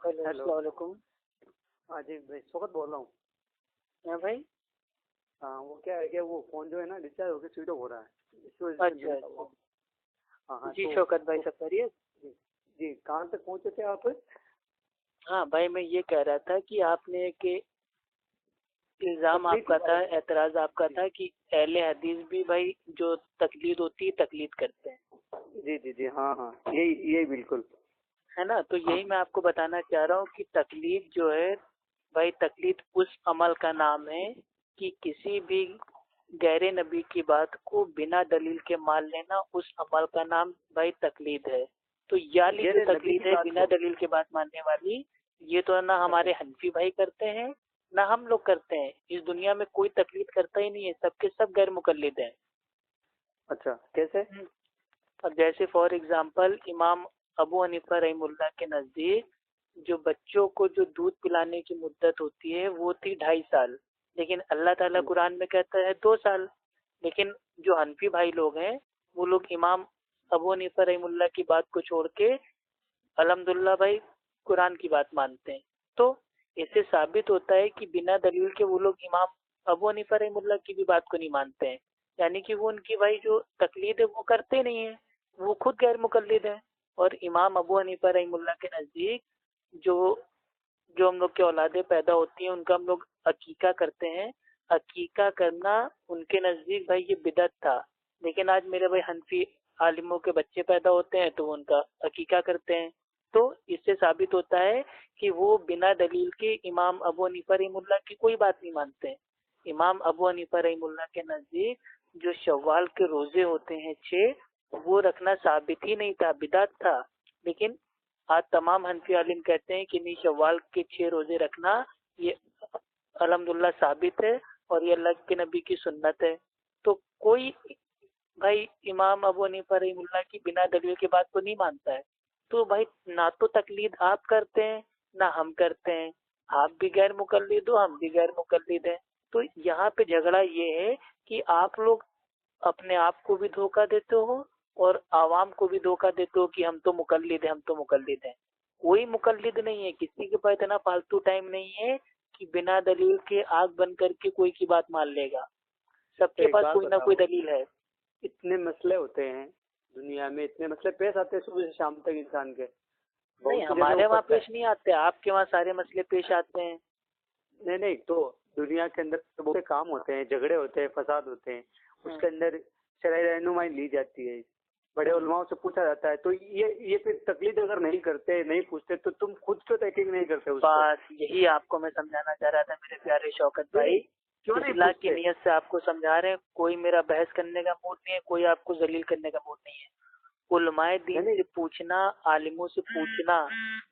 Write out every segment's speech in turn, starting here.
Hello, hello. अस्सलाम वालेकुम। हाँ जी भाई, शौकत बोल रहा हूँ। हाँ भाई। हाँ, वो क्या है कि वो फोन जो है ना डिस्चार्ज होकर स्विच ऑफ हो रहा है, इस वजह से अच्छा मैंने अच्छा। कहा। हाँ हाँ, जी तो शौकत भाई, सब खैरियत? जी जी, कहाँ तक पहुँचे थे आप? हाँ भाई, मैं ये कह रहा था कि आपने कि इल्ज़ाम तकलीफ के आपका बारे था, में। एतराज़ आपका जी था कि अहले हदीस भी भाई जो तकलीद होती है तकलीद करते हैं, जी जी जी, हाँ हाँ, यही यही बिल्कुल। है ना। तो हाँ यही मैं आपको बताना चाह रहा हूँ कि तकलीद जो है भाई, तकलीद उस अमल का नाम है कि किसी भी गैर नबी की बात को बिना दलील के मान लेना, उस अमल का नाम भाई तकलीद है। तो याली जो गैर नबी तकलीद की है बात बिना को। दलील के बात मानने वाली, ये तो ना अच्छा हमारे हनफी भाई करते हैं ना हम लोग करते हैं। इस दुनिया में कोई तकलीद करता ही नहीं है, सबके सब गैर मुकल्लिद हैं। अच्छा, कैसे? हम्म। अब जैसे फॉर एग्जाम्पल इमाम अबू हनीफा रहीमुल्लाह के नज़दीक जो बच्चों को जो दूध पिलाने की मुद्दत होती है वो थी 2.5 साल, लेकिन अल्लाह ताला कुरान में कहता है 2 साल। लेकिन जो हनफी भाई लोग हैं वो लोग इमाम अबू हनीफा रहीमुल्लाह की बात को छोड़ के अल्हम्दुलिल्लाह भाई कुरान की बात मानते हैं। तो इससे साबित होता है कि बिना दलील के वो लोग इमाम अबू हनीफा रहीमुल्लाह की भी बात को नहीं मानते हैं, यानी कि वो उनकी भाई जो तकलीद है वो करते नहीं है, वो खुद गैर मुकल्लिद है। और इमाम अबू हनीफा रहीमुल्लाह के नज़दीक जो जो हम लोग की औलादे पैदा होती हैं उनका हम लोग अकीका करते हैं। अकीका करना उनके नज़दीक भाई ये बिदअत था, लेकिन आज मेरे भाई हनफी आलिमों के बच्चे पैदा होते हैं तो वो उनका अकीका करते हैं। तो इससे साबित होता है कि वो बिना दलील के इमाम अबू हनीफा रहीमुल्लाह की कोई बात नहीं मानते हैं। इमाम अबू हनीफा रहीमुल्लाह के नज़दीक जो शव्वाल के रोजे होते हैं 6, वो रखना साबित ही नहीं था, बिदअत था। लेकिन आज तमाम हनफी आलिम कहते हैं कि नहीं, शव्वाल के 6 रोजे रखना ये अल्हम्दुलिल्लाह साबित है और ये अल्लाह के नबी की सुन्नत है। तो कोई भाई इमाम अबू हनीफा रहीमुल्लाह की बिना दलील की बात को नहीं मानता है। तो भाई ना तो तकलीद आप करते हैं ना हम करते हैं, आप भी गैर मुकल्लिद हो हम भी गैर मुकल्लिद हैं। तो यहाँ पे झगड़ा ये है कि आप लोग अपने आप को भी धोखा देते हो और आवाम को भी धोखा देते हो कि हम तो मुकल्लिद हैं, हम तो मुकल्लिद हैं। कोई मुकल्लिद नहीं है, किसी के पास इतना फालतू टाइम नहीं है कि बिना दलील के आग बंद करके कोई की बात मान लेगा। तो सबके एक पास बात कोई ना कोई बताओ, दलील है। इतने मसले होते हैं दुनिया में, इतने मसले पेश आते हैं सुबह से शाम तक इंसान के। नहीं, बहुत सी जगह वो हमारे वहाँ पढ़ता है। पेश नहीं आते, आपके वहाँ सारे मसले पेश आते हैं। नहीं नहीं, तो दुनिया के अंदर तो बहुत से काम होते हैं, झगड़े होते हैं, फसाद होते हैं, उसके अंदर शरई रहनुमाई ली जाती है, बड़े उलमाओं से पूछा जाता है। तो ये फिर तकलीद अगर नहीं करते, नहीं पूछते, तो तुम खुद क्यों तहकीक नहीं करते उस पर? बस यही आपको मैं समझाना चाह रहा था मेरे प्यारे शौकत नहीं भाई। नहीं, क्यों नहीं इस्लाह की पूछते? नीयत से आपको समझा रहे हैं, कोई मेरा बहस करने का मूड नहीं है, कोई आपको जलील करने का मूड नहीं है। उलमाए नहीं दीन नहीं से पूछना, आलिमों से पूछना,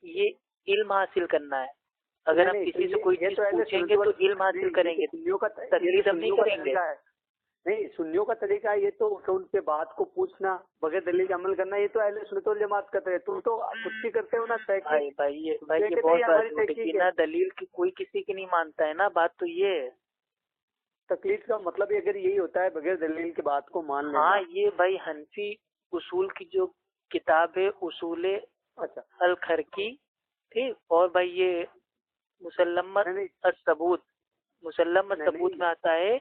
ये इल्म हासिल करना है। अगर नहीं हम नहीं, तो किसी से कोई ये चीज तो अहले पूछेंगे तो इल्म नहीं, हासिल ये तो करेंगे, सुन्नियों का, ये तो तकलीद हम नहीं सुन्नियों का करेंगे। तरीका है। नहीं, सुन्नियों का तरीका है ये तो, कि उनके बात को पूछना, बगैर दलील के अमल करना, ये तो अहले सुन्नत वल जमात का है। तुम तो खुद की करते हो ना तहकीक। तुम भाई तो ये कहते बहुत हैं बात हमारी झूठ है, तहकीक है। बिना दलील की कोई किसी की नहीं मानता है ना, बात तो ये है। तकलीफ का मतलब ही अगर यही होता है, बगैर दलील की बात को मान हाँ, लेना। ये भाई हनफी उसूल की जो किताब है उसूले अच्छा। अल खरकी, ठीक, और भाई ये मुसल्लमत नहीं नहीं सबूत, मुसल्लमत नहीं सबूत नहीं, में आता है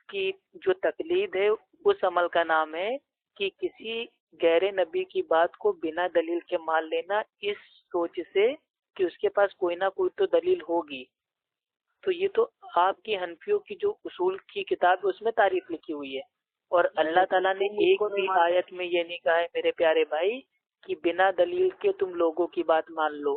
कि जो तकलीद है उस अमल का नाम है कि किसी गैर नबी की बात को बिना दलील के मान लेना, इस सोच से कि उसके पास कोई ना कोई तो दलील होगी। तो ये तो आपकी हनफियों की जो उसूल की किताब है उसमें तारीफ लिखी हुई है। और नहीं अल्लाह नहीं, ताला ने तुम एक उसको नहीं भी मानते। आयत में ये नहीं कहा है मेरे प्यारे भाई कि बिना दलील के तुम लोगों की बात मान लो,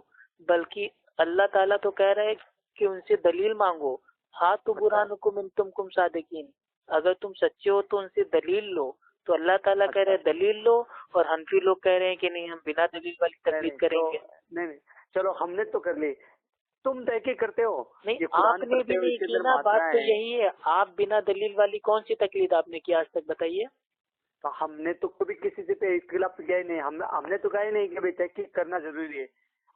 बल्कि अल्लाह ताला तो कह रहा है कि उनसे दलील मांगो। हाँ तो अच्छा बुरहानुकुम इन तुमकुम सादिकीन, अगर तुम सच्चे हो तो उनसे दलील लो। तो अल्लाह ताला कह रहे अच्छा। हैं दलील लो, और हनफी लोग कह रहे हैं कि नहीं, हम बिना दलील वाली नहीं तकलीद नहीं, तो करेंगे। नहीं नहीं, चलो हमने तो कर ली, तुम तहकीक करते हो, नहीं, ये कुरान आपने पढ़ते भी हो, नहीं इसके की अंदर ना, बात मात्राएं तो हैं। यही है। आप बिना दलील वाली कौन सी तकलीद आपने की आज तक, बताइए। तो हमने तो कभी किसी से पे इख्तिलाफ किया ही नहीं। हमने तो कहा ही नहीं कि भाई तहकीक करना जरूरी है।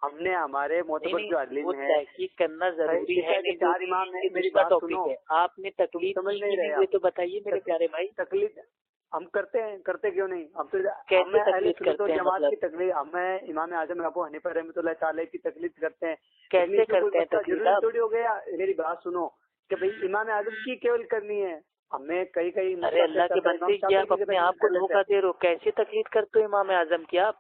हमने हमारे नहीं मोतबर नहीं, जो वो अलीम है, तहकीक करना जरूरी है जैसा कि नहीं चार जरूरी इमाम है, है, ये मेरी दूसरा बात टॉपिक सुनो। है। आपने तुम तकलीद समझ की नहीं कि नहीं रहे हुई आप। तो बताइए मेरे तक, प्यारे भाई। तकलीद हम करते हैं, करते क्यों नहीं? हम तो कैसे अहले तकलीद सुन्नत करते वल हैं जमात की मतलब? तकलीद, हमें इमाम आजम अबू हनीफा रहमतुल्लाह ताला की तकलीद करते हैं। कैसे इसमें कोई करते हैं मसला तकलीद जरूरी आप? थोड़ी हो गया। मेरी बात सुनो कि भाई इमाम आजम की केवल करनी है, हमें कई कई अरे मसला अल्लाह पेश के आता है, इमाम बंदे, ये शाफी आप की अपने तकलीद आप को कर लेते धोखा हैं। दे रहे हो। कैसे तकलीद करते हो इमाम आजम की आप?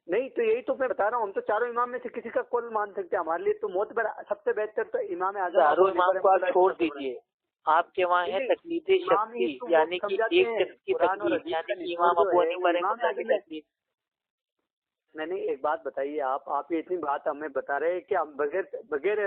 नहीं तो यही तो मैं बता रहा हूँ, हम तो चारों इमाम में से किसी का कौल मान सकते हैं। हमारे लिए तो मौत पर सबसे बेहतर तो इमाम आजम अबू चारों हनीफा इमाम को आप रहमतुल्लाह छोड़ ताला। दीजिए, आपके वहाँ है नहीं, तकलीद इमाम ही शख्सी, तो वो यानी कि समझाते एक हैं, शख्स की कुरान और तकलीद, हदीस का यानी कि निचोड़ इमाम जो अबू है वो हनीफा इमाम रहमतुल्लाह की आजम है। तकलीद। मैंने एक बात बताइए, आप ये इतनी बात हमें बता रहे हैं कि हम बगैर बगैर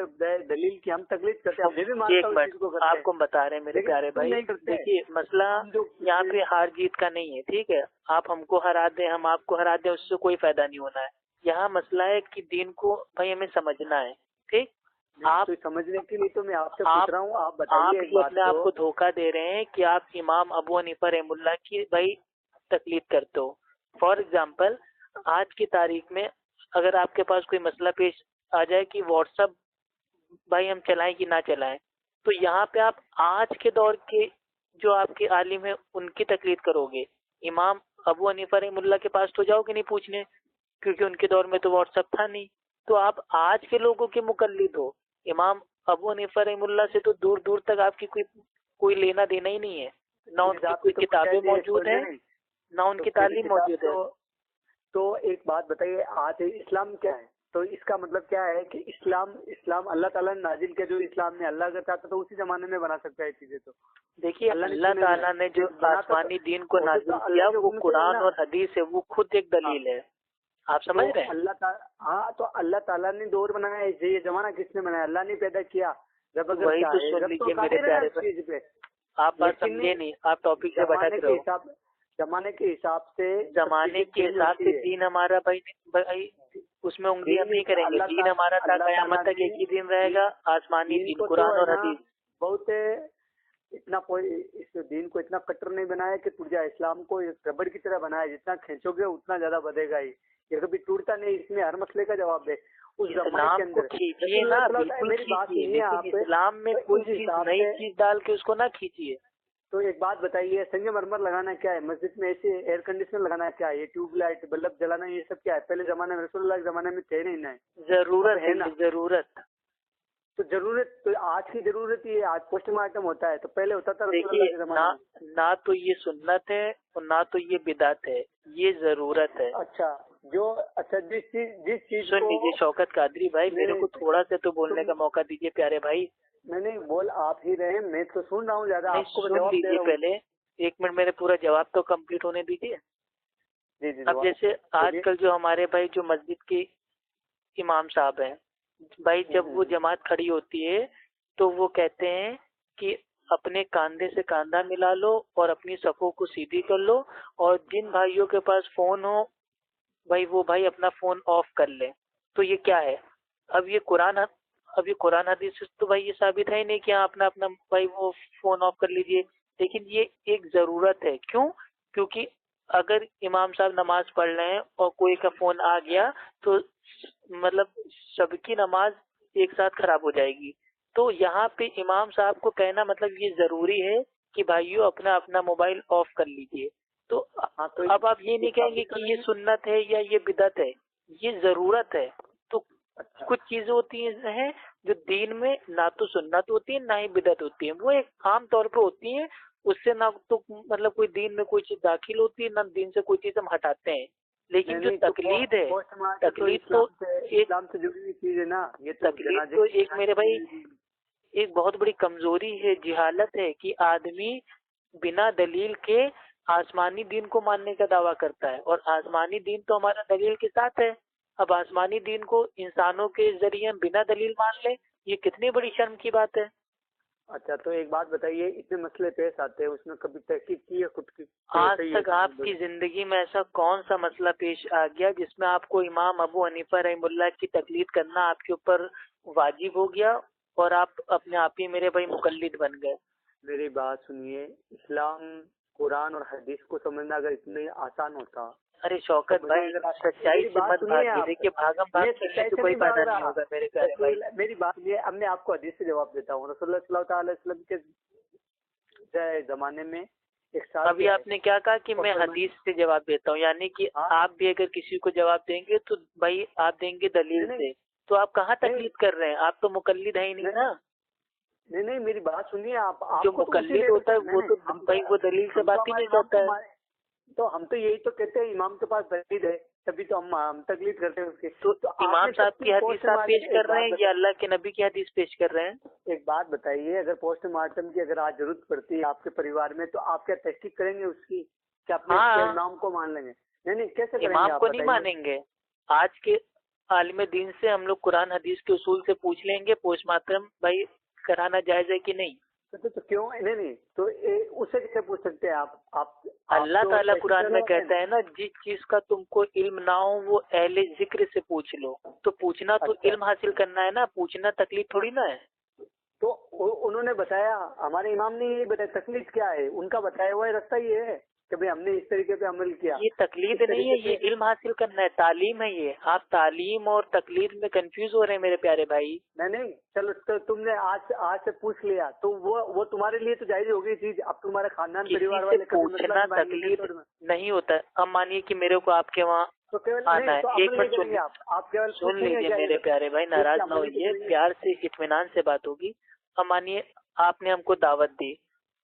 दलील की हम तकलीद करते हैं। मैं भी मानता एक हूँ इस चीज मिनट, को करते हैं, आपको हम बता रहे हैं मेरे लेकिन प्यारे तुम भाई। नहीं करते। देखिए मसला हम जो यहाँ पे हार जीत का नहीं है, ठीक है? आप हमको हरा दें, हम आपको हरा दें, उससे कोई फायदा नहीं होना है। यहाँ मसला है कि दीन को भाई हमें समझना है, ठीक? आप तो समझने के लिए तो मैं आपसे आप पूछ रहा हूँ, आप आप बताइए एक ये बात अपने आप को। को धोखा दे रहे हैं कि आप इमाम अबू हनीफा रहमुल्लाह की भाई तकलीद करते हो। फॉर एग्जाम्पल, आज की तारीख में अगर आपके पास कोई मसला पेश आ जाए कि व्हाट्सअप भाई हम चलाएं कि ना चलाएं, तो यहाँ पे आप आज के दौर के जो आपके आलिम है उनकी तकलीद करोगे। इमाम अबू हनीफा रहमुल्लाह के पास तो जाओगे नहीं पूछने, क्योंकि उनके दौर में तो व्हाट्सअप था नहीं। तो आप आज के लोगों के मुकल्लिद हो। इमाम अबू हनीफा रहमुल्लाह से तो दूर दूर तक आपकी कोई कोई लेना देना ही नहीं है। ना उनकी कोई तो किताबें मौजूद नहीं है, नहीं, ना तो उनकी मेरे तालीम हिसाब मौजूद है। तो एक बात बताइए, आज इस्लाम क्या है? तो इसका मतलब क्या है कि इस्लाम इस्लाम अल्लाह ताला ने नाजिल किया। जो इस्लाम में अल्लाह अगर चाहता तो उसी जमाने में बना सकता है चीजें। तो देखिए अल्लाह ताला ने जो आसमानी दीन को नाजिल किया वो कुरान और हदीस है, वो खुद एक दलील है। आप समझ रहे हैं? अल्लाह ताला, हाँ तो अल्लाह ताला ने दौर बनाया है, ये जमाना किसने बनाया? अल्लाह ने पैदा किया। जब अगर वही तो चाहे सुन जब तो लीजिए मेरे कादिर है ना प्यारे इस भाई, चीज पे। आप बात लेकिन समझे नहीं, आप टॉपिक से भटक रहे हो। जमाने के हिसाब से जमाने के हिसाब से दीन हमारा भाई उसमें उंगली हम नहीं करेंगे। दीन हमारा था कयामत तक एक ही दिन रहेगा, आसमानी दीन कुरान और हदीस। बहुत इतना इस दीन को इतना कट्टर नहीं बनाया कि टूट जाए। इस्लाम को रबड़ की तरह बनाया, जितना खींचोगे उतना ज्यादा बढ़ेगा ही, ये कभी टूटता नहीं। इसमें हर मसले का जवाब दे उस इस्लाम को खींचिए ना, बिल्कुल खींचिए, लेकिन इस्लाम में कोई चीज नई चीज डाल के उसको ना खींचिए। तो एक बात बताइए, संगमरमर लगाना क्या है? मस्जिद में ऐसे एयर कंडीशनर लगाना क्या है? ये ट्यूबलाइट बल्ब जलाना ये सब क्या है? पहले जमाने में रसूलुल्लाह के जमाने में थे नहीं ना। जरूरत है ना, जरूरत। तो जरूरत तो आज की जरूरत ही है। आज पोस्टमार्टम होता है, तो पहले होता था देखिए ना तो ये सुन्नत है और ना तो ये बिदात है, ये जरूरत है। अच्छा जिस चीज सुन लीजिए शौकत कादरी भाई, मेरे को थोड़ा सा तो बोलने का मौका दीजिए प्यारे भाई। नहीं बोल आप ही रहे, मैं तो सुन रहा हूँ ज्यादा। आपको सुन लीजिए पहले, एक मिनट मेरे पूरा जवाब तो कंप्लीट होने दीजिए। अब जैसे आजकल जो हमारे भाई जो मस्जिद के इमाम साहब हैं भाई, जब वो जमात खड़ी होती है तो वो कहते हैं कि अपने कंधे से कंधा मिला लो और अपनी सफों को सीधी कर लो, और जिन भाइयों के पास फोन हो भाई वो भाई अपना फोन ऑफ कर ले। तो ये क्या है? अब ये कुरान हदीस से तो भाई ये साबित है ही नहीं कि हाँ अपना अपना भाई वो फोन ऑफ कर लीजिए। लेकिन ये एक जरूरत है। क्यों? क्योंकि अगर इमाम साहब नमाज पढ़ रहे हैं और कोई का फोन आ गया तो मतलब सबकी नमाज एक साथ खराब हो जाएगी। तो यहाँ पे इमाम साहब को कहना मतलब ये जरूरी है कि भाइयों अपना अपना मोबाइल ऑफ कर लीजिए। तो अब आप ये नहीं कहेंगे कि ये सुन्नत है या ये बिदअत है, ये जरूरत है। तो कुछ चीजें होती हैं जो दीन में ना तो सुन्नत होती है ना ही बिदअत होती है, वो एक आम तौर पे होती है। उससे ना तो मतलब कोई दीन में कोई चीज दाखिल होती है, ना दीन से कोई चीज हम हटाते हैं। लेकिन जो तकलीद है, तकलीद तो इस्लाम से जुड़ी हुई चीज है ना। ये तकलीद तो एक मेरे भाई एक बहुत बड़ी कमजोरी है, जिहालत है कि आदमी बिना दलील के आसमानी दीन को मानने का दावा करता है, और आसमानी दीन तो हमारा दलील के साथ है। अब आसमानी दीन को इंसानों के जरिए बिना दलील मान ले, ये कितनी बड़ी शर्म की बात है। अच्छा तो एक बात बताइए, इतने मसले पेश आते हैं, उसमें कभी तहकीक की है खुद की? आज तक आपकी जिंदगी में ऐसा कौन सा मसला पेश आ गया जिसमें आपको इमाम अबू हनीफा रहमुल्लाह की तकलीद करना आपके ऊपर वाजिब हो गया और आप अपने आप ही मेरे भाई मुकल्लिद बन गए? मेरी बात सुनिए, इस्लाम कुरान और हदीस को समझना अगर इतने आसान होता। अरे शौकत भाई सच्चाई से मत भागिए। देखिए भागम भाग करने से कोई फायदा नहीं होगा मेरे प्यारे भाई। मेरी बात ये, अब मैं आपको हदीस से जवाब देता हूँ। रसूलुल्लाह सल्लल्लाहु अलैहि वसल्लम के जमाने में एक साथ अभी आपने क्या कहा कि मैं हदीस से जवाब देता हूँ, यानी कि आप भी अगर किसी को जवाब देंगे तो भाई आप देंगे दलील से, तो आप कहाँ तकलीद कर रहे हैं? आप तो मुकल्लिद है ही नहीं ना। नहीं नहीं, मेरी बात सुनिए आप। जो मुकल्लिद होता है वो तो भाई वो दलील से बात ही नहीं करता है। तो हम तो यही तो कहते हैं इमाम के पास दलील है, तभी तो हम तकलीद करते हैं उसके। तो इमाम साहब की हदीस आप पेश कर रहे हैं या अल्लाह के नबी की हदीस पेश कर रहे हैं? एक बात बताइए, अगर पोस्टमार्टम की अगर आज जरूरत पड़ती है आपके परिवार में, तो आप क्या तहकीक करेंगे उसकी? क्या अपने इमाम को मान लेंगे? नहीं, कैसे करेंगे? इमाम को नहीं मानेंगे। आज के आलिम दीन से हम लोग कुरान हदीस के उसूल से पूछ लेंगे पोस्टमार्टम भाई कराना जायज है कि नहीं। तो क्यों नहीं तो उससे कैसे पूछ सकते हैं आप अल्लाह ताला कुरान में कहता है ना, जिस चीज का तुमको इल्म ना हो वो अहले जिक्र से पूछ लो। तो पूछना तो इल्म हासिल करना है ना, पूछना तकलीफ थोड़ी ना है। तो उन्होंने बताया, हमारे इमाम ने ये बताया तकलीफ क्या है, उनका बताया हुआ रास्ता ये है कि भाई हमने इस तरीके पे अमल किया। ये तकलीद नहीं है, ये इल्म हासिल करना है, तालीम है ये। आप तालीम और तकलीद में कंफ्यूज हो रहे हैं मेरे प्यारे भाई। नहीं चलो, तो तुमने आज से पूछ लिया तो वो तुम्हारे लिए तो जायज हो गई चीज। अब तुम्हारे खानदान परिवार वाले पूछना तकलीद नहीं होता। अब मानिए कि मेरे को आपके वहाँ तो केवल आना है, तो एक मिनट सुनिए, आप केवल सुन लीजिए मेरे प्यारे भाई, नाराज ना होइए, प्यार से इत्मीनान से बात होगी। अब मानिए आपने हमको दावत दी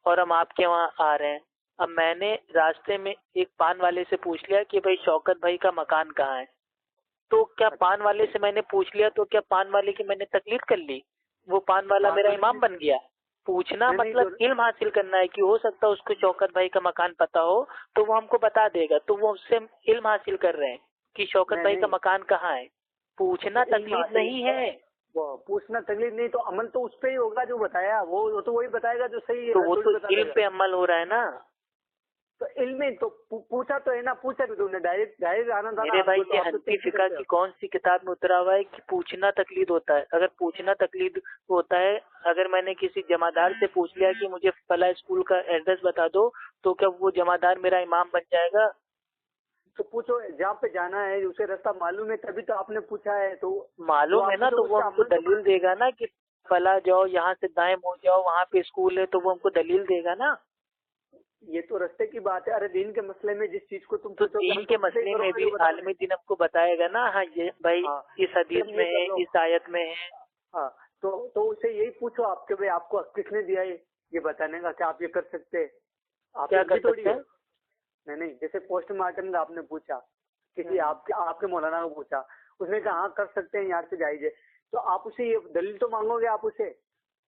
और हम आपके वहाँ आ रहे हैं। अब मैंने रास्ते में एक पान वाले से पूछ लिया कि भाई शौकत भाई का मकान कहाँ है। तो क्या पान वाले से मैंने पूछ लिया तो क्या पान वाले की मैंने तकलीफ कर ली? वो पान वाला मेरा इमाम बन गया? पूछना मतलब इल्म हासिल करना है कि हो सकता है उसको शौकत भाई का मकान पता हो तो वो हमको बता देगा, तो वो उससे इल्म हासिल कर रहे हैं कि शौकत भाई का मकान कहाँ है। पूछना तकलीफ नहीं है। वो पूछना तकलीफ नहीं, तो अमल तो उस पे ही होगा जो बताया, वो तो वही बताएगा जो सही है। तो वो तो इल्म पे अमल हो रहा है ना। तो इल्म तो पूछा तो है ना, पूछा भी तुमने डायरेक्ट आना था मेरे भाई, ये हनफी फिका की कौन सी किताब में उतरा हुआ है कि पूछना तकलीद होता है? अगर पूछना तकलीद होता है, अगर मैंने किसी जमादार से पूछ लिया कि मुझे फला स्कूल का एड्रेस बता दो, तो क्या वो जमादार मेरा इमाम बन जाएगा? तो पूछो, जहाँ पे जाना है उसे रास्ता मालूम है तभी तो आपने पूछा है। तो मालूम है ना, तो वो हमको दलील देगा ना कि फला जाओ, यहाँ से दाएं मुड़ जाओ, वहाँ पे स्कूल है, तो वो हमको दलील देगा ना। ये तो रास्ते की बात है। अरे दीन के मसले में जिस चीज को तुम तो दीन के मसले में भी आलमी दिन हमको बताएगा ना। हाँ ये भाई इस हदीस में है, इस आयत में है। हाँ तो उसे यही पूछो आपके भाई आपको किसने दिया है ये बताने का, क्या आप ये कर सकते हैं? आप क्या कर सकते हैं? नहीं, जैसे पोस्टमार्टम का आपने पूछा, किसी आपके मौलाना को पूछा, उसने कहा हाँ कर सकते हैं, यहाँ से जाइए, तो आप उसे ये दलील तो मांगोगे, आप उसे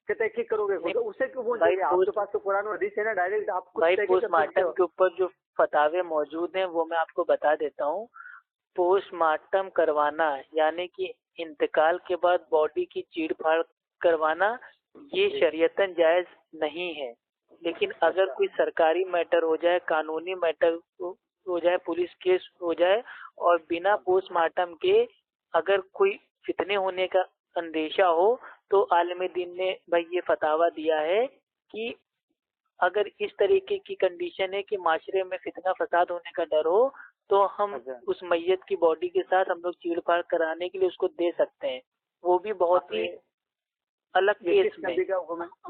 तहकीक करोगे, तो उसे क्यों पूछोगे? आपके पास तो कुरान और हदीस है ना, डायरेक्ट आप भाई पोस्टमार्टम के ऊपर जो फतावे मौजूद हैं वो मैं आपको बता देता हूँ। पोस्टमार्टम करवाना यानी कि इंतकाल के बाद बॉडी की चीड़ फाड़ करवाना, ये शरीयतन जायज नहीं है। लेकिन अगर कोई सरकारी मैटर हो जाए, कानूनी मैटर हो जाए, पुलिस केस हो जाए और बिना पोस्टमार्टम के अगर कोई फितने होने का अंदेशा हो, तो आलिम दीन ने भाई ये फतावा दिया है कि अगर इस तरीके की कंडीशन है कि माशरे में फितना फसाद होने का डर हो, तो हम उस मैयत की बॉडी के साथ हम लोग चीड़-फाड़ कराने के लिए उसको दे सकते हैं। वो भी बहुत ही अलग केस में,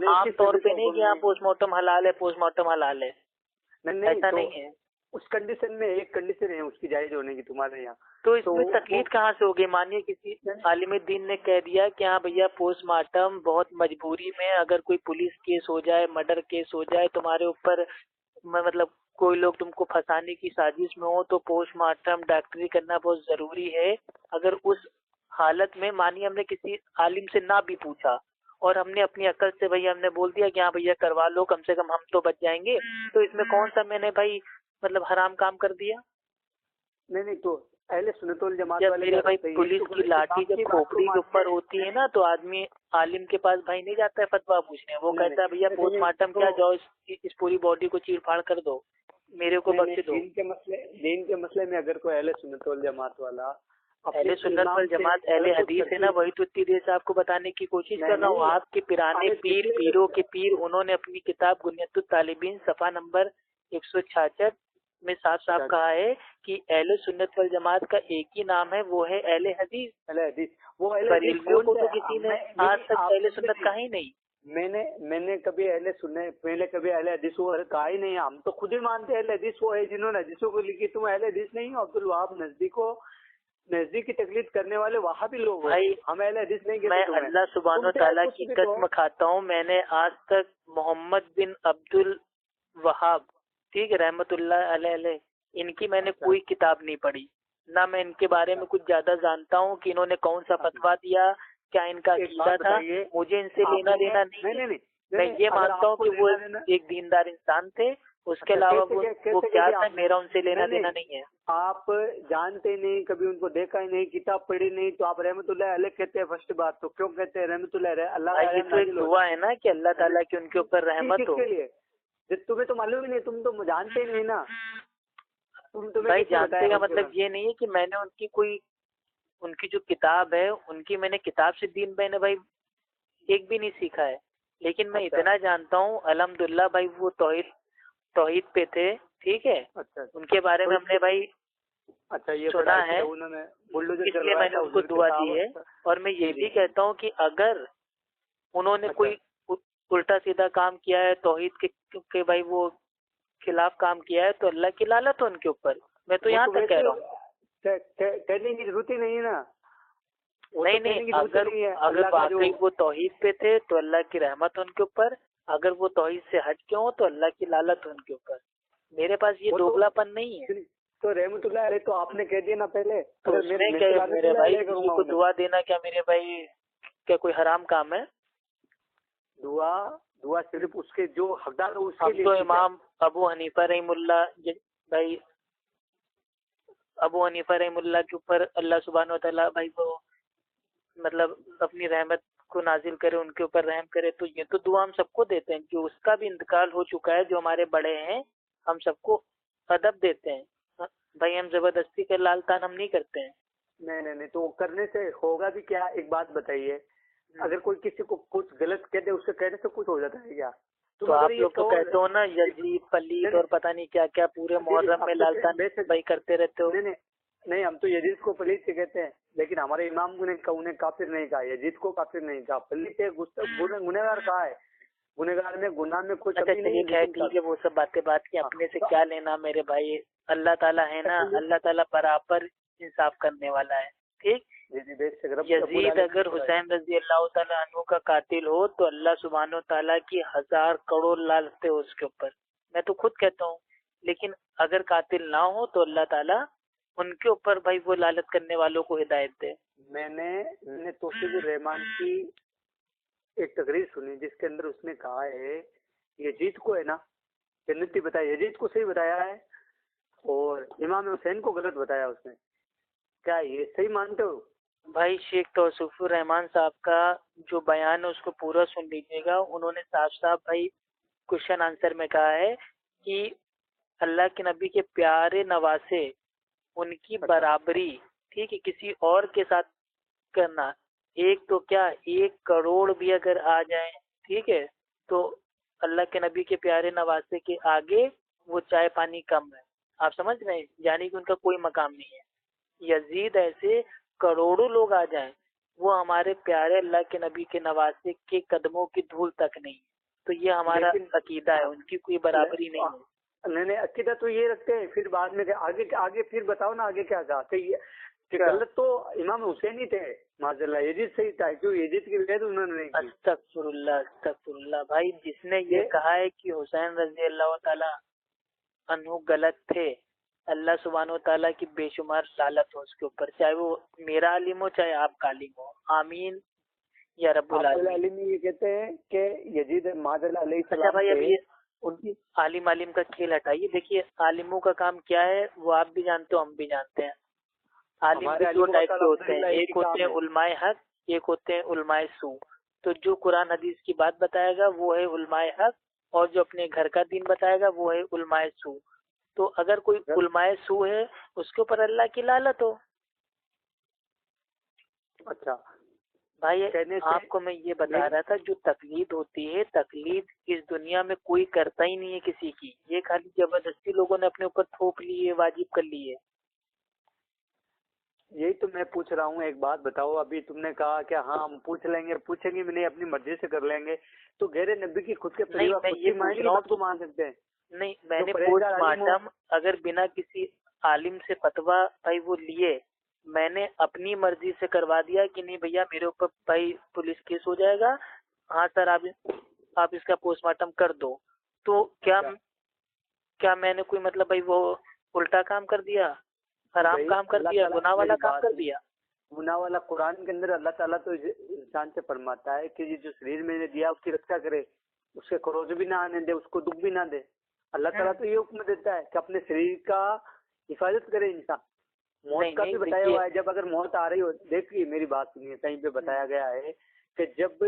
आम तौर पे नहीं कि यहाँ पोस्टमार्टम हलाल है, पोस्टमार्टम हलाल है, ऐसा नहीं है। उस कंडीशन में एक कंडीशन है उसकी जायज होने की तुम्हारे यहाँ, तो इसमें तकलीफ कहाँ से हो गई? मानिए किसी आलिम दीन ने कह दिया कि हाँ भैया पोस्टमार्टम बहुत मजबूरी में, अगर कोई पुलिस केस हो जाए, मर्डर केस हो जाए तुम्हारे ऊपर, मतलब कोई लोग तुमको फंसाने की साजिश में हो, तो पोस्टमार्टम डॉक्टरी करना बहुत जरूरी है। अगर उस हालत में मानिए हमने किसी आलिम से ना भी पूछा और हमने अपनी अकल से भैया हमने बोल दिया कि हाँ भैया करवा लो, कम से कम हम तो बच जाएंगे, तो इसमें कौन सा मैंने भाई मतलब हराम काम कर दिया? नहीं तो अहले सुन्नत वल जमात वाले मेरे भाई, पुलिस की लाठी जब खोपड़ी के ऊपर होती है ना, तो आदमी आलिम के पास भाई नहीं जाता है फतवा पूछने, वो कहता है भैया पोस्टमार्टम क्या, जाओ इस पूरी बॉडी को चीर फाड़ कर दो, मेरे को बख्श दो। दीन के मसले में अगर कोई अहले सुन्नत वल जमात वाला, अहले सुन्नत वल जमात अहले हदीस है ना, वही तो इतनी देर से आपको बताने की कोशिश कर रहा हूँ। आपके पुराने पीरों के पीर, उन्होंने अपनी किताब गुनियतुत तालिबीन सफा नंबर 166 में साफ साफ कहा है कि अहले सुन्नत वल जमात का एक ही नाम है, वो है अहले हदीस। वो बरेलवियों को तो किसी ने आज तक अहले सुन्नत कहा ही नहीं। मैंने कभी पहले कभी अहले हदीस वो कहा ही नहीं। हम तो खुद ही मानते हैं अहले हदीस वो है जिन्होंने हदीसों को लिखी। तुम अहले हदीस नहीं हो अब्दुल वहाब, नजदीक की तकलीद करने वाले वहाँ भी लोग भाई, हम अहले हदीस नहीं कहते। मैं अल्लाह सुब्हान व तआला की कसम खाता हूँ, मैंने आज तक मोहम्मद बिन अब्दुल वहाब, ठीक है, रहमतुल्लाह अलैह, इनकी मैंने कोई किताब नहीं पढ़ी, ना मैं इनके बारे में कुछ ज्यादा जानता हूँ कि इन्होंने कौन सा फतवा दिया, क्या इनका अकीदा था। मुझे इनसे लेना देना नहीं। मैं ये मानता हूँ कि वो एक दीनदार इंसान थे, उसके अलावा वो क्या था, मेरा उनसे लेना देना नहीं है। आप जानते नहीं, कभी उनको देखा ही नहीं, किताब पढ़ी नहीं, तो आप रहमतुल्लाह अलैह कहते हैं। फर्स्ट बात तो क्यों कहते हैं रहमतुल्लाह अल्लाह? ये तो एक दुआ है ना कि अल्लाह ताला की उनके ऊपर रहमत हो। तुम्हें तो मालूम ही नहीं, तुम तो जानते ही नहीं ना। भाई जानते का मतलब ये नहीं है कि मैंने उनकी जो किताब है, उनकी मैंने किताब से दीन मैंने भाई एक भी नहीं सीखा है, लेकिन मैं इतना जानता हूँ अल्हम्दुलिल्लाह भाई वो तौहीद पे थे, ठीक है। उनके बारे में हमने भाई ये सुना है, उन्होंने इसलिए मैंने उनको दुआ दी है। और मैं ये भी कहता हूँ कि अगर उन्होंने कोई उल्टा सीधा काम किया है तौहीद के भाई वो खिलाफ काम किया है, तो अल्लाह की लानत हो उनके ऊपर। मैं तो यहाँ तक कह रहा हूँ। कहने की जरूरत ही नहीं है ना। नहीं, अगर वाकई वो तौहीद पे थे तो अल्लाह की रहमत उनके ऊपर, अगर वो तौहीद से हट के हो तो अल्लाह की लानत उनके ऊपर। मेरे पास ये दोगलापन नहीं है। तो रहमतुल्लाह अलैह तो आपने कह दिया ना पहले, तो उसमें क्या मेरे भाई, किसी को दुआ देना क्या मेरे भाई क्या कोई हराम काम है? दुआ सिर्फ उसके जो हकदार हो उसके लिए। तो इमाम अबू हनीफा रहमुल्लाह भाई, अबू हनीफा रहमुल्लाह के ऊपर अल्लाह सुब्हान व तआला भाई वो मतलब अपनी रहमत को नाजिल करे, उनके ऊपर रहम करे। तो ये तो दुआ हम सबको देते हैं कि उसका भी इंतकाल हो चुका है, जो हमारे बड़े हैं, हम सबको अदब देते हैं भाई। हम जबरदस्ती का लाल तान हम नहीं करते हैं। नहीं, तो करने से होगा भी क्या? एक बात बताइए, अगर कोई किसी को कुछ गलत कह दे, उससे कहने से कुछ हो जाता है क्या? तो आप लोग तो कहते हो ना यजीद पलीद और पता नहीं क्या क्या, पूरे मुहर्रम में लाल तान भाई करते रहते हो। नहीं, हम तो यजीद को पलीद से कहते हैं, लेकिन हमारे इमाम ने उन्हें काफिर नहीं कहा, यजीद को काफिर नहीं कहा, पलीद से गुनहगार कहा है। गुनहगार में गुनाह में कुछ नहीं है। ठीक है, वो सब बात की अपने से क्या लेना मेरे भाई। अल्लाह ताला है ना, अल्लाह ताला बराबर इंसाफ करने वाला है, ठीक। यजीद अगर हुसैन रजी अल्लाह ताला अन्हु का कातिल हो तो अल्लाह सुब्हान व तआला की 1000 करोड़ लानतें हो उसके ऊपर, मैं तो खुद कहता हूँ। लेकिन अगर कातिल ना हो तो अल्लाह ताला उनके ऊपर भाई वो लालत करने वालों को हिदायत दे। मैंने तौसीफुर रहमान की एक तकरीर सुनी जिसके अंदर उसने कहा है यजीद को है ना जन्नती बताया, यजीद को सही बताया है और इमाम हुसैन को गलत बताया उसने। क्या ये सही मानते हो? भाई शेख तौसीफुर रहमान साहब का जो बयान है उसको पूरा सुन लीजिएगा। उन्होंने साफ साफ भाई क्वेश्चन आंसर में कहा है कि अल्लाह के नबी के प्यारे नवासे उनकी बराबरी, ठीक है, किसी और के साथ करना, एक तो क्या 1 करोड़ भी अगर आ जाए, ठीक है, तो अल्लाह के नबी के प्यारे नवासे के आगे वो चाय पानी कम है। आप समझ रहे हैं, यानी कि उनका कोई मकाम नहीं है। यजीद ऐसे करोड़ों लोग आ जाएं, वो हमारे प्यारे अल्लाह के नबी के नवासे के कदमों की धूल तक नहीं। तो ये हमारा अकीदा है, उनकी कोई बराबरी नहीं है। नहीं, अकीदा तो ये रखते हैं, फिर बाद में आगे फिर बताओ ना आगे क्या कहा। गलत तो इमाम हुसैन ही थे, माज़अल्लाह यजीद सही था, क्यों यजीद की वजह उन्होंने नहीं की। अस्तगफुरुल्लाह भाई, जिसने ये कहा है कि हुसैन रजी अल्लाह ताला अन्हु गलत थे, अल्लाह सुब्हान व तआला की बेशुमार लानत हो उसके ऊपर, चाहे वो मेरा आलिम हो चाहे आपका आलिम हो। आमीन या रब्बुल आलमीन। ये कहते हैं कि यजीद माज़अल्लाह अलैहि अच्छा भाई, अब ये उनकी आलिम का खेल हटाइए। देखिए आलिमों का काम क्या है वो आप भी जानते हो, हम भी जानते हैं। आलिम भी 2 टाइप के होते हैं, एक होते हैं उलमाए हक, एक होते हैं उलमाए सू। तो जो कुरान हदीस की बात बताएगा वो है उलमाए हक, और जो अपने घर का दीन बताएगा वो है उलमाए सू। तो अगर कोई उलमाए सू है उसके ऊपर अल्लाह की लानत हो। अच्छा भाई, आपको मैं ये बता रहा था, जो तकलीद होती है, तकलीद इस दुनिया में कोई करता ही नहीं है किसी की, ये खाली जबरदस्ती लोगों ने अपने ऊपर थोप ली है, वाजिब कर ली है। यही तो मैं पूछ रहा हूँ। एक बात बताओ, अभी तुमने कहा कि हाँ हम पूछ लेंगे, पूछेंगे भी नहीं, अपनी मर्जी से कर लेंगे, तो गैर नबी की खुद के नहीं, परिवार मैं खुद ये की पूछ मायने की रहा हूँ बात को मान सकते हैं? नहीं, जो मैंने परहेजगार आलिम हो। पोस्टमार्टम अगर बिना किसी आलिम से फतवा भाई वो लिए, मैंने अपनी मर्जी से करवा दिया कि नहीं भैया मेरे ऊपर भाई पुलिस केस हो जाएगा, हाँ सर आप इसका पोस्टमार्टम कर दो, तो क्या अच्छा। क्या मैंने कोई मतलब भाई वो उल्टा काम कर दिया, तो हराम भाई काम कर अल्लाह दिया, ताला गुनाह वाला मेरी काम बात कर सुन, दिया? गुनाह वाला कुरान के अंदर अल्लाह ताला तो इंसान से फरमाता है कि ये जो शरीर मैंने दिया उसकी रक्षा करे, उसके खरोज भी ना आने दे, उसको दुख भी ना दे। अल्लाह ताला तो ये हुक्म देता है कि अपने शरीर का हिफाजत करे इंसान। मौत नहीं का नहीं भी बताया देखिए, हुआ है, जब अगर मौत आ रही हो, देखिए मेरी बात सुनिए, कहीं पे बताया गया है कि जब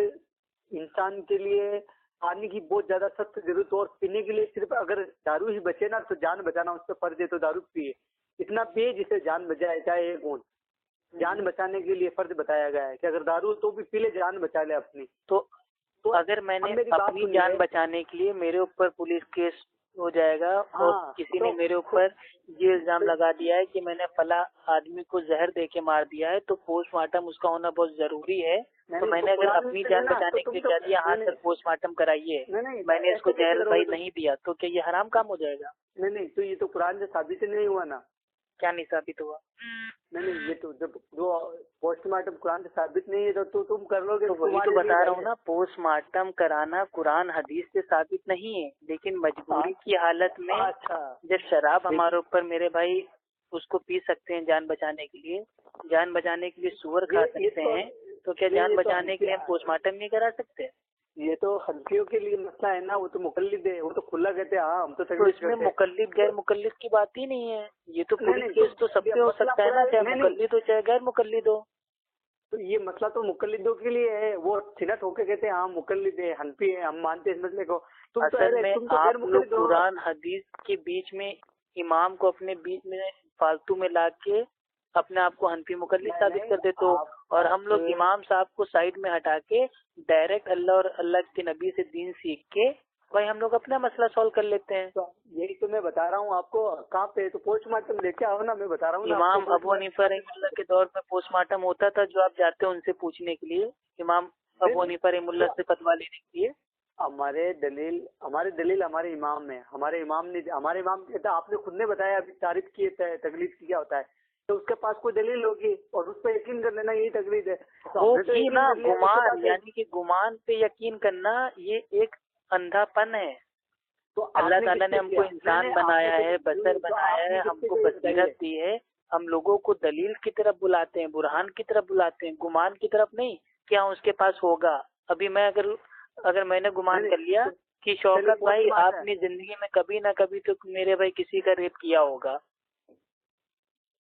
इंसान के लिए पानी की बहुत ज्यादा सख्त जरूरत हो और पीने के लिए सिर्फ अगर दारू ही बचे ना, तो जान बचाना उस पर फर्ज है, तो दारू पिए, इतना पिए जिससे जान बचाए, चाहे एक बूंद जान बचाने के लिए फर्ज बताया गया है कि अगर दारू हो तो भी पी ले, जान बचा ले अपनी। तो तो अगर अब मैंने मेरी बात अपनी जान सुनिए। बचाने के लिए मेरे ऊपर पुलिस केस हो जाएगा और हाँ किसी ने तो मेरे ऊपर ये इल्जाम लगा दिया है कि मैंने फला आदमी को जहर दे के मार दिया है, तो पोस्टमार्टम उसका होना बहुत जरूरी है। तो नहीं, तो मैंने अगर कुरान अपनी में है जान ना, तो बचाने के तुम लिए तो कह दिया हाँ नहीं सर पोस्टमार्टम कराइए, नहीं नहीं मैंने इसको ऐसे कैसे जहर करोगे भाई तुम? नहीं दिया, तो क्या ये हराम काम हो जाएगा? नहीं नहीं, तो ये तो कुरान से साबित नहीं हुआ ना। क्या नहीं साबित हुआ? नहीं नहीं, ये तो जब जो पोस्टमार्टम कुरान से साबित नहीं है तो तुम कर लोगे, तो तो वही तो तुम्हारे लिए बता रहा भाई हूँ है। ना, पोस्टमार्टम कराना कुरान हदीस से साबित नहीं है, लेकिन मजबूरी की हालत में अच्छा जब शराब ठीक। हमारे ऊपर मेरे भाई उसको पी सकते हैं जान बचाने के लिए, जान बचाने के लिए सुअर खा ये सकते तो हैं, तो क्या नहीं, जान ये तो बचाने के लिए हम पोस्टमार्टम नहीं करा सकते? ये तो हल्कियों के लिए मसला है ना, वो तो मुकल्लिद है, वो तो खुला कहते हैं हाँ हम तो तो तकलीफ इसमें करते हैं। मुकल्लिद गैर मुकल्लिद की बात ही नहीं है, ये तो नहीं पुलिस नहीं, केस तो सब ये पे हो मसला सकता है पूरा ना, चाहे नहीं नहीं, मुकल्लिद हो चाहे गैर मुकल्लिद हो। तो ये मसला तो मुकल्लिदों के लिए है, वो सिनट होके कहते हैं हाँ मुकल्लिद है, हनफी है, हम मानते हैं इस मसले को। असल में तुम तो गैर आप लोग मुकल्लिद हो। कुरान हदीस के बीच में इमाम को अपने बीच में फालतू में ला के अपने आप को हनफी मुकल्लिद नहीं साबित नहीं, कर देते हो, और हम लोग आप इमाम साहब को साइड में हटा के डायरेक्ट अल्लाह और अल्लाह के नबी से दीन सीख के भाई हम लोग अपना मसला सॉल्व कर लेते हैं। तो यही तो मैं बता रहा हूँ आपको, कहाँ पे तो पोस्टमार्टम लेके आओ ना, मैं बता रहा हूँ ना इमाम आपको अबू हनीफा रहमतुल्लाह के दौर में पोस्टमार्टम होता था, जो आप जाते हो उनसे पूछने के लिए, इमाम अबू हनीफा रहमतुल्लाह से फतवा लेने के लिए। हमारे दलील हमारे इमाम में, हमारे इमाम ने, हमारे इमाम कहता है, आपने खुद ने बताया अभी तारीफ की है, तकलीफ की क्या होता है, तो उसके पास कोई दलील होगी और उस पर यकीन कर लेना, यही तकलीफ है। तो हमने तो होगी यकीन ना, कर लिया, उसके गुमान पास यानी कि गुमान पे यकीन करना ये एक अंधापन है। तो अल्लाह आपने ताला ने किससे हमको किया? नहीं इंसान नहीं, बनाया आपने है, बशर तो बनाया है, आपने किससे हमको किया ये बसीरत बताइए। दी है, हम लोगों को दलील की तरफ बुलाते हैं, बुरहान की तरफ बुलाते हैं, गुमान की तरफ नहीं। क्या उसके पास होगा? अभी मैं अगर अगर मैंने नहीं गुमान नहीं, कर लिया तो कि चलिए शौकत भाई पोस्टमार्टम, आपने जिंदगी में कभी ना कभी तो मेरे भाई किसी का रेप किया होगा,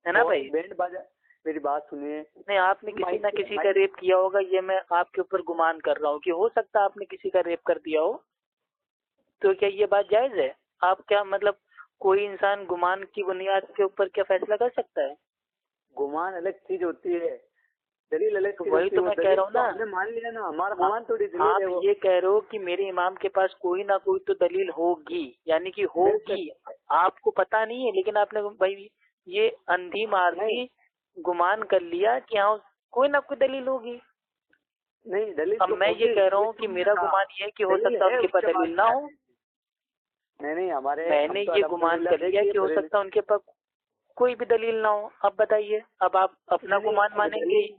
है ना भाई? बैंड बाजा, मेरी बात सुनिए। नहीं, आपने किसी ना किसी का रेप किया होगा, ये मैं आपके ऊपर गुमान कर रहा हूँ कि हो सकता है आपने किसी का रेप कर दिया हो, तो क्या ये बात जायज है? आप क्या मतलब कोई इंसान गुमान की बुनियाद के ऊपर क्या फैसला कर सकता है? गुमान अलग चीज होती है, दलील अलग तो चीज वही होती है। तो वो मैं कह दलील रहा हूँ तो ना, हमने मान लिया ना, हमारा गुमान थोड़ी दलील आप है वो। ये कह रहे हो कि मेरे इमाम के पास कोई ना कोई तो दलील होगी, यानी कि होगी, आपको पता नहीं है, लेकिन आपने भाई ये अंधी मारती गुमान कर लिया कि हाँ कोई ना कोई दलील होगी। नहीं, दलील अब तो मैं ये होगी, कह रहा वो हूँ कि तुमने मेरा कहा गुमान ये है कि हो दलील सकता है है उनके पास उसके दलील ना बाद। हो। नहीं नहीं, हमारे मैंने हम तो ये गुमान अल्हम्दुलिल्लाह कर लिया देखिए कि हो सकता है उनके पास कोई भी दलील ना हो। अब बताइए, अब आप अपना नहीं गुमान नहीं, मानेंगे दलील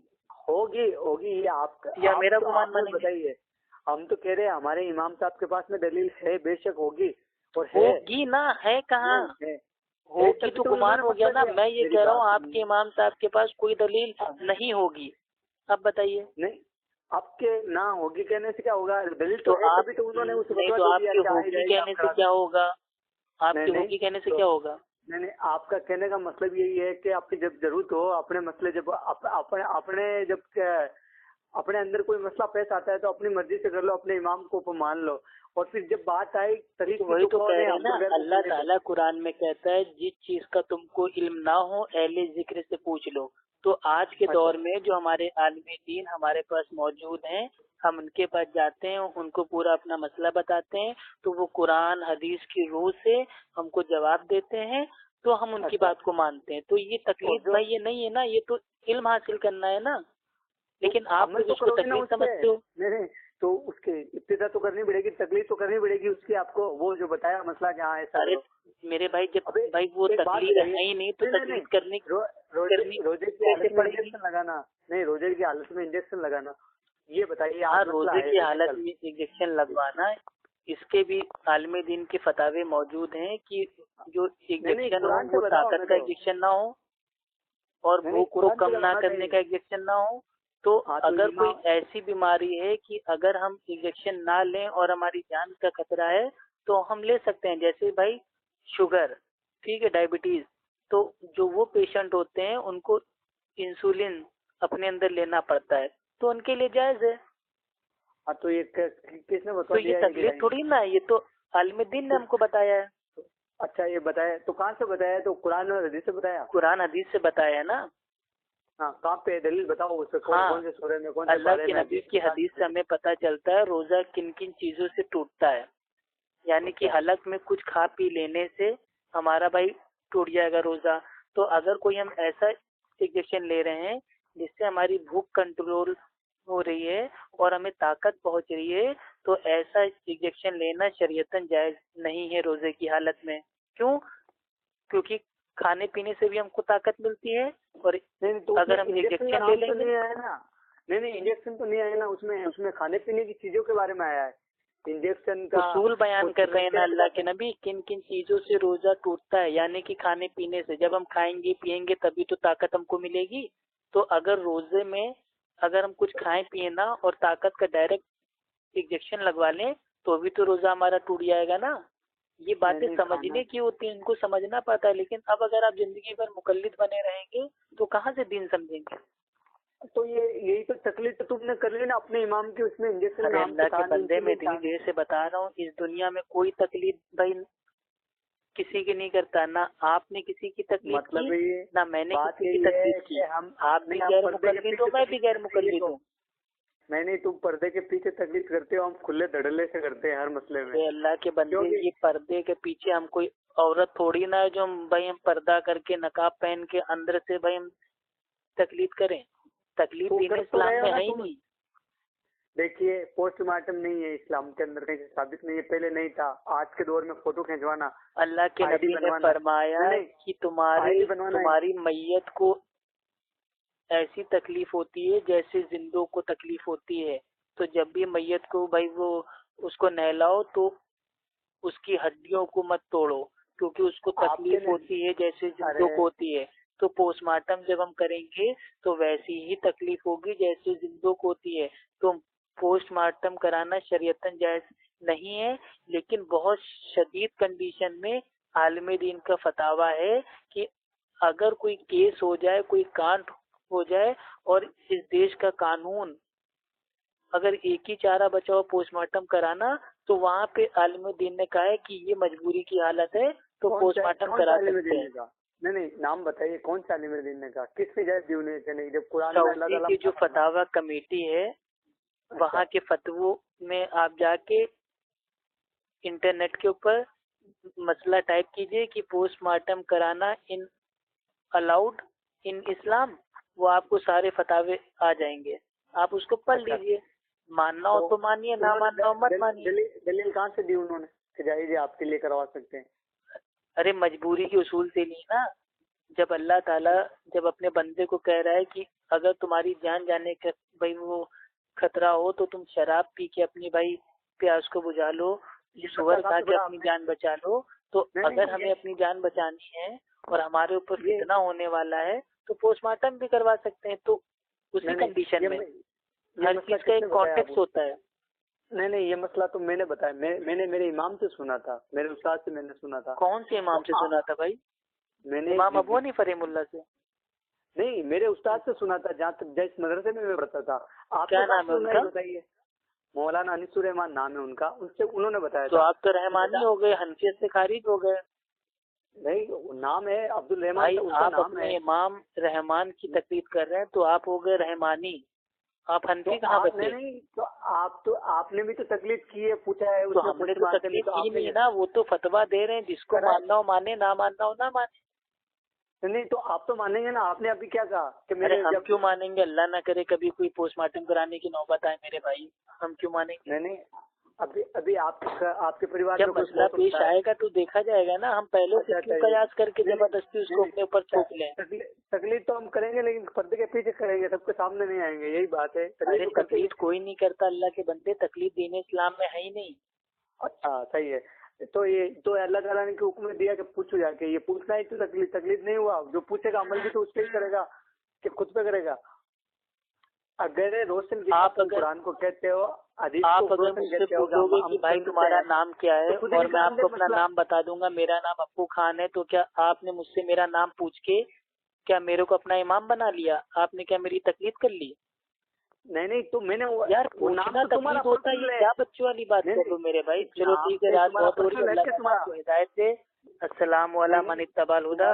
होगी होगी, ये आपका या मेरा तो गुमान आप मानेंगे? बताइए। हम तो कह रहे हैं हमारे इमाम साहब के पास में दलील है, बेशक होगी और है। होगी ना, है कहाँ? है होगी तभी तो तो गुमान उन्होंने हो गया फतवा ना। दिया। मैं ये मेरी कह रहा हूँ बात आपके सुनिए। इमाम साहब के पास कोई दलील अब नहीं होगी। अब बताइए, नहीं, आपके ना होगी कहने से क्या होगा, दलील तो तो है, आप तभी तो उन्होंने उस नहीं, फतवा तो दे दिया आपके कि आई होगी रहेगी, आप कहने से करा क्या दो। होगा? नहीं आपके नहीं, होगी कहने से तो क्या होगा? नहीं नहीं, आपका कहने का मतलब यही है कि आपकी जब जरूरत हो, अपने मसले जब अपने जब अपने अंदर कोई मसला पेश आता है तो अपनी मर्जी से कर लो, अपने इमाम को मान लो, और फिर जब बात आई तरीक तो की वही तो तो कौन कह है, रहे हैं हम ना, तो गैर अल्लाह मुकल्लिद है। ताला कुरान में कहता है जिस चीज का तुमको इल्म ना हो अहले जिक्र से पूछ लो। तो आज के दौर में जो हमारे आलिम दीन हमारे पास मौजूद हैं, हम उनके पास जाते हैं, उनको पूरा अपना मसला बताते हैं, तो वो कुरान हदीस की रूह से हमको जवाब देते हैं, तो हम उनकी अच्छा, बात को मानते हैं। तो ये और तकलीफ जो भाई ये नहीं है ना, ये तो इल्म हासिल करना है ना, लेकिन आप अमल तो उसको करोगे ना तकलीफ उससे। समझते हो। नहीं तो उसके इब्तिदा तो करनी पड़ेगी, तकलीफ तो करनी पड़ेगी उसकी आपको, वो जो बताया मसला जहाँ ऐसा अरे करो। मेरे भाई, जब अबे भाई वो एक बात तकलीफ बताइए, है ही नहीं तो नहीं नहीं नहीं, तकलीफ करनी करनी रोजे की कैसे हालत में पड़ेगी। इंजेक्शन लगाना, नहीं रोजे की हालत में इंजेक्शन लगाना, ये बताइए हाँ, आज मसला रोजे है की वैसे हालत कल। में इंजेक्शन लगवाना, इसके भी आलमी दिन के फतावे मौजूद हैं कि जो नहीं नहीं, इंजेक्शन हो कुरान से वो बताओ ताकत हमें का तो। इंजेक्शन ना हो और नहीं नहीं, भूख को कुरान से कम ना लगाना करने चाहिए। का इंजेक्शन ना हो। तो हाँ तो अगर कोई इमाम। ऐसी बीमारी है कि अगर हम इंजेक्शन ना लें और हमारी जान का खतरा है तो हम ले सकते हैं, जैसे भाई शुगर, ठीक है, डायबिटीज, तो जो वो पेशेंट होते हैं उनको इंसुलिन अपने अंदर लेना पड़ता है, तो उनके लिए जायज है। हाँ तो ये किसने तो बता ये दिया है कि तकलीफ नहीं? थोड़ी ना है, ये तो आलिम दीन ने हमको बताया है। अच्छा ये बताया तो कहाँ से बताया, तो कुरान और हदीस से बताया? कुरान हदीस से बताया है ना। हाँ कहाँ पे दलील बताओ, उससे कौन हाँ, कौन से सूरह में, कौन से अल्लाह बारे के में नबी हदीस की कुरान हदीस से में? हमें पता चलता है रोजा किन किन चीजों से टूटता है, यानी कि अच्छा हलक में कुछ खा पी लेने से हमारा भाई टूट जाएगा रोजा। तो अगर कोई हम ऐसा इंजेक्शन ले रहे हैं जिससे हमारी भूख कंट्रोल हो रही है और हमें ताकत पहुंच रही है, तो ऐसा इंजेक्शन लेना शरीयतन जायज नहीं है रोजे की हालत में। क्यों? क्योंकि खाने पीने से भी हमको ताकत मिलती है, और नहीं नहीं, तो उसमें अगर हम इंजेक्शन का इंजेक्शन ले नाम तो लेंगे। नहीं आया ना? नहीं नहीं, इंजेक्शन तो नहीं आया ना उसमें, उसमें खाने पीने की चीजों के बारे में आया है इंजेक्शन का। उसूल बयान कुछ कर रहे हैं ना कैसे अल्लाह के कैसे। नबी, किन किन चीजों से रोजा टूटता है, यानी कि खाने पीने से। जब हम खाएंगे पिएंगे तभी तो ताकत हमको मिलेगी। तो अगर रोजे में अगर हम कुछ खाएं पिए ना और ताकत का डायरेक्ट इंजेक्शन लगवा लें तो भी तो रोजा हमारा टूट जाएगा ना। ये नहीं बातें नहीं, खाना। समझने की होती है, इनको समझना पड़ता है। लेकिन अब अगर आप जिंदगी भर मुकल्लिद बने रहेंगे तो कहाँ से दीन समझेंगे। तो ये यही तो तकलीफ तो तुमने कर ली ना अपने इमाम की, उसमें इंजेक्शन अरे नाम तो अल्लाह के था नहीं, बंदे, मैं इंसुलिन इतनी था नहीं। देर से बता रहा हूँ, इस दुनिया में कोई तकलीफ भाई किसी की नहीं करता, ना आपने किसी की तकलीफ की मतलब ये ना मैंने बात किसी की यही है तकलीफ कि की। हम आप नहीं, भी हम गैर पर्दे के मुकल्लिद हो, पीछे मैं भी तकलीफ गैर करते हैं ये मुकल्लिद तो। हूँ। नहीं तुम पर्दे के पीछे तकलीफ करते हो, हम खुले धड़ल्ले से करते हैं हर मसले में। अरे अल्लाह के बंदे, क्योंकि ये पर्दे के पीछे हम कोई औरत थोड़ी ना है जो हम भाई हम पर्दा करके नकाब पहन के अंदर से भाई हम तकलीफ करें। तकलीफ तो दीन कर तो इस्लाम रहे हो में ना है ही तुम। नहीं। देखिए पोस्टमार्टम नहीं है इस्लाम के अंदर, कहीं से साबित नहीं है, पहले नहीं था। आज के दौर में फोटो खिंचवाना, अल्लाह के आईडी नबी ने बनवाना, फरमाया नहीं कि आईडी बनवाना है। तुम्हारी मैयत को ऐसी तकलीफ होती है जैसे जिंदों को तकलीफ होती है। तो जब भी मैयत को भाई वो उसको नहलाओ तो उसकी हड्डियों को मत तोड़ो, क्योंकि उसको आपके तकलीफ ने। होती है जैसे जिंदों अरे को होती है। तो पोस्टमार्टम जब हम करेंगे तो वैसी ही तकलीफ होगी जैसे जिंदों को होती है। तो पोस्टमार्टम कराना शरीयतन जायज नहीं है, लेकिन बहुत शदीद कंडीशन में आलिम दीन का फतावा है कि अगर कोई केस हो जाए, कोई कांड हो जाए और इस देश का कानून अगर एक ही चारा बचा हो पोस्टमार्टम कराना, तो वहाँ पे आलिम दीन ने कहा है कि ये मजबूरी की हालत है तो पोस्टमार्टम कौन सा करा आलिम सकते दीन हैं। ने कहा? नहीं नहीं, नाम बताइए कौन सा आलिम दीन ने कहा, किसने इजाजत दी उन्हें कि नहीं, जब कुरान में अल्लाह सऊदी ताला की जो मना फरमा। फतावा कमेटी है, अच्छा वहाँ के फतवों में आप जाके इंटरनेट के ऊपर मसला टाइप कीजिए कि पोस्टमार्टम कराना इन अलाउड इन इस्लाम, वो आपको सारे फतावे आ जाएंगे। आप उसको पढ़ अच्छा। लीजिए, मानना हो तो मानिए, ना उन्होंने मानना हो मत मानिए। दलील कहाँ से दी उन्होंने कि जाहिर आपके लिए करवा सकते हैं? अरे मजबूरी के उसूल से नहीं ना। जब अल्लाह ताला जब अपने बंदे को कह रहा है कि अगर तुम्हारी जान जाने का भाई वो खतरा हो तो तुम शराब पी के अपनी भाई प्यास को बुझा लो, ये सुअर मसला कहाँ खा से के पड़ा अपनी आपने? जान बचा लो। तो नहीं अगर नहीं, हमें अपनी जान बचानी है और हमारे ऊपर ये फितना होने वाला है तो पोस्टमार्टम भी करवा सकते हैं। तो उसी नहीं नहीं, कंडीशन में ये हर मसला चीज का एक किसने बताया कॉन्टेक्स्ट आपको? होता है। नहीं नहीं, ये मसला तो मैंने बताया, मैंने मेरे इमाम से सुना था, मेरे उस्ताद से मैंने सुना था। कौन से इमाम तो से सुना था भाई? मैंने इमाम अबू हनीफा रहमुल्लाह से? नहीं, मेरे उस्ताद से सुना था, जहाँ तक जिस मदरसे में मैं पढ़ता था। आपने क्या कहाँ नाम है सुना है उनका? बताइए। मौलाना अनिसुर रहमान नाम है उनका, उनसे उन्होंने बताया तो था आप तो कि रहमानी बेटा। हो गए, हनफियत से खारिज हो गए। नहीं नाम है अब्दुल रहमान, भाई तो उसका आप नाम अपने है। इमाम रहमान की तकलीफ कर रहे हैं तो आप हो गए रहमानी, आप तो हनफी कहाँ नहीं बचे? नहीं, तो आपने भी तो तकलीफ की है, पूछा है तो उसने हमने तो पोस्टमार्टम में, तकलीफ तो की आपने नहीं ना, वो तो फतवा दे रहे हैं, जिसको करा है। मानना हो माने, ना मानना हो ना माने। नहीं तो आप तो मानेंगे ना, आपने अभी क्या कहा कि अरे मेरे हम जब क्यों मानेंगे, अल्लाह ना करे कभी कोई पोस्टमार्टम कराने की नौबत आए मेरे भाई, हम क्यों मानेंगे। नहीं अभी अभी आपके परिवार जब में कोई मसला मौत पेश होता है। आएगा तो देखा जाएगा ना, हम पहले से अच्छा क्यों अच्छा, कयास करके नहीं जबरदस्ती नहीं उसको अपने ऊपर थोप लें। तकलीफ तो हम करेंगे लेकिन पर्दे के पीछे करेंगे, सबके सामने नहीं आएंगे, यही बात है। अरे तकलीफ तो करते ही। तकलीफ कोई नहीं करता अल्लाह के बंदे, तकलीफ देने इस्लाम में है ही नहीं। अच्छा सही है। तो ये तो अल्लाह ताला ने के हुक्म में दिया कि पूछो जाके, ये पूछना ही तो तकलीफ नहीं हुआ, जो पूछेगा अमल भी तो उस पे ही करेगा कि खुद पे करेगा। अगर रोशन जितना आप तुम अगर कुरान को कहते हो, हदीस आप को अगर रोशन मुझसे कहते हो कि पूछोगे कि हम भाई सुनते तुम्हारा हैं, नाम क्या है तो खुद ही और मैं निकाल दे आपको अपना मसला। नाम बता दूंगा, मेरा नाम अप्पू खान है, तो क्या आपने मुझसे मेरा नाम पूछ के क्या मेरे को अपना इमाम बना लिया, आपने क्या मेरी तकलीफ कर ली। नहीं तो मैंने यार वो नाम पूछना तो तुम्हारा तकलीफ होता है, पर्सनल ये है। क्या बच्चों वाली बात नहीं कर लो मेरे भाई। चलो नाम ठीक है, पे रात तुम्हारा बहुत हो रही है, पर्सनल है अल्लाह क्या ताला तुम्हारा? आपको हिदायत दे। अस्सलाम वाला नहीं मन इत्तबाल हुदा।